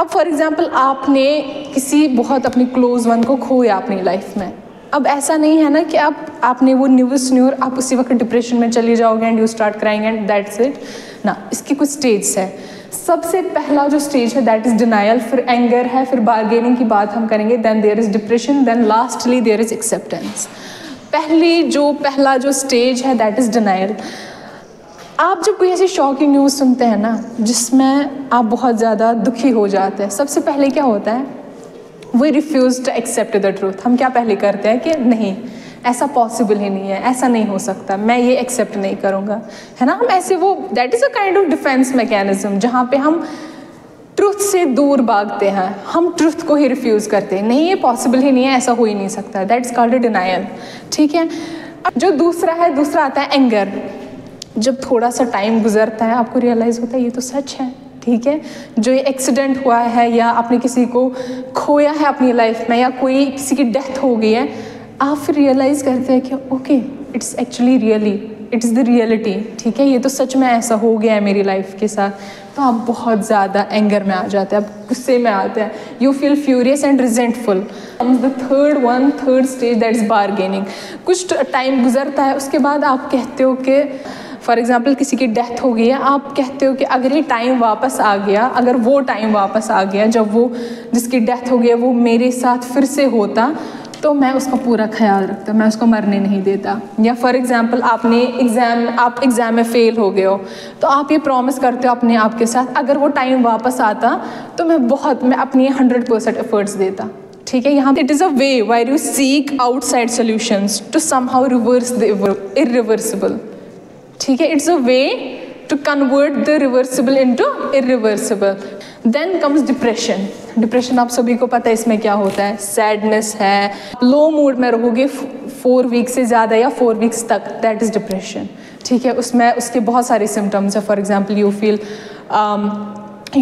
अब for example आपने किसी बहुत अपनी क्लोज वन को खोया अपनी लाइफ में। अब ऐसा नहीं है ना कि आपने वो न्यूज़ सुनी और आप उसी वक्त डिप्रेशन में चले जाओगे and you start crying and that's it ना। इसकी कुछ स्टेज है। सबसे पहला जो स्टेज है दैट इज़ डिनायल, फिर एंगर है, फिर बार्गेनिंग की बात हम करेंगे, then there is depression, then lastly there is acceptance. पहला जो स्टेज है दैट इज़ डिनायल। आप जब कोई ऐसी शॉकिंग न्यूज़ सुनते हैं ना जिसमें आप बहुत ज़्यादा दुखी हो जाते हैं, सबसे पहले क्या होता है, we refuse to accept the truth. हम क्या पहले करते हैं कि नहीं, ऐसा पॉसिबल ही नहीं है, ऐसा नहीं हो सकता, मैं ये एक्सेप्ट नहीं करूँगा, है ना। हम ऐसे वो that is a kind of defence mechanism जहाँ पे हम ट्रुथ से दूर भागते हैं, हम ट्रुथ को ही रिफ्यूज़ करते हैं, नहीं ये पॉसिबल ही नहीं है, ऐसा हो ही नहीं सकता, दैट्स कॉल्ड डिनायल। ठीक है। अब जो दूसरा आता है एंगर। जब थोड़ा सा टाइम गुजरता है आपको रियलाइज़ होता है ये तो सच है, ठीक है, जो ये एक्सीडेंट हुआ है या आपने किसी को खोया है अपनी लाइफ में या कोई किसी की डेथ हो गई है, आप फिर रियलाइज़ करते हैं कि okay it's actually really, it's the reality, ठीक है, ये तो सच में ऐसा हो गया है मेरी लाइफ के साथ। तो आप बहुत ज़्यादा एंगर में आ जाते हैं, आप गुस्से में आते हैं, you feel furious and resentful. The third stage that is bargaining. कुछ टाइम गुजरता है, उसके बाद आप कहते हो कि फॉर एग्ज़ाम्पल किसी की डेथ हो गई है, आप कहते हो कि अगर ये टाइम वापस आ गया, अगर वो टाइम वापस आ गया जब वो जिसकी डेथ हो गई है वो मेरे साथ फिर से होता तो मैं उसका पूरा ख्याल रखता, मैं उसको मरने नहीं देता। या फॉर एग्ज़ाम्पल आप एग्ज़ाम में फ़ेल हो गए हो तो आप ये प्रॉमिस करते हो अपने आप के साथ अगर वो टाइम वापस आता तो मैं अपनी 100% एफर्ट्स देता। ठीक है, यहाँ it is a way where you seek outside solutions to somehow reverse the irreversible. ठीक है, it's a way to convert the reversible into irreversible. Then comes depression. Depression आप सभी को पता है इसमें क्या होता है, सैडनेस है, लो मूड में रहोगे 4 वीक्स से ज़्यादा या 4 वीक्स तक, दैट इज़ डिप्रेशन। ठीक है, उसमें उसके बहुत सारे सिम्टम्स है। For example you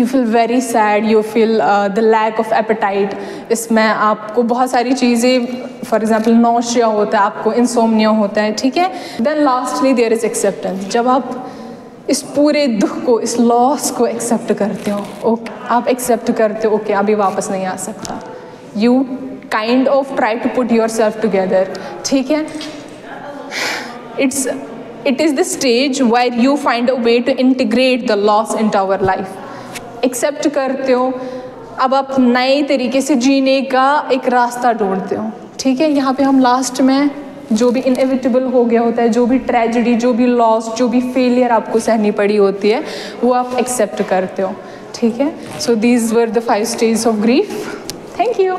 feel very sad, you feel the lack of appetite. इसमें आपको बहुत सारी चीज़ें, फॉर एग्जाम्पल नौशिया होता है, आपको इंसोम्निया होता है। ठीक है, then lastly there is acceptance. जब आप इस पूरे दुख को, इस लॉस को एक्सेप्ट करते हो, ओके आप एक्सेप्ट करते हो ओके अभी वापस नहीं आ सकता, you kind of try to put yourself together. ठीक है, it is the stage where you find a way to integrate the loss in to our life. Accept करते हो, अब आप नए तरीके से जीने का एक रास्ता ढूंढते हो। ठीक है, यहाँ पे हम लास्ट में जो भी इनएविटेबल हो गया होता है, जो भी ट्रेजेडी, जो भी लॉस, जो भी फेलियर आपको सहनी पड़ी होती है वो आप एक्सेप्ट करते हो। ठीक है, so these were the 5 stages of grief. Thank you.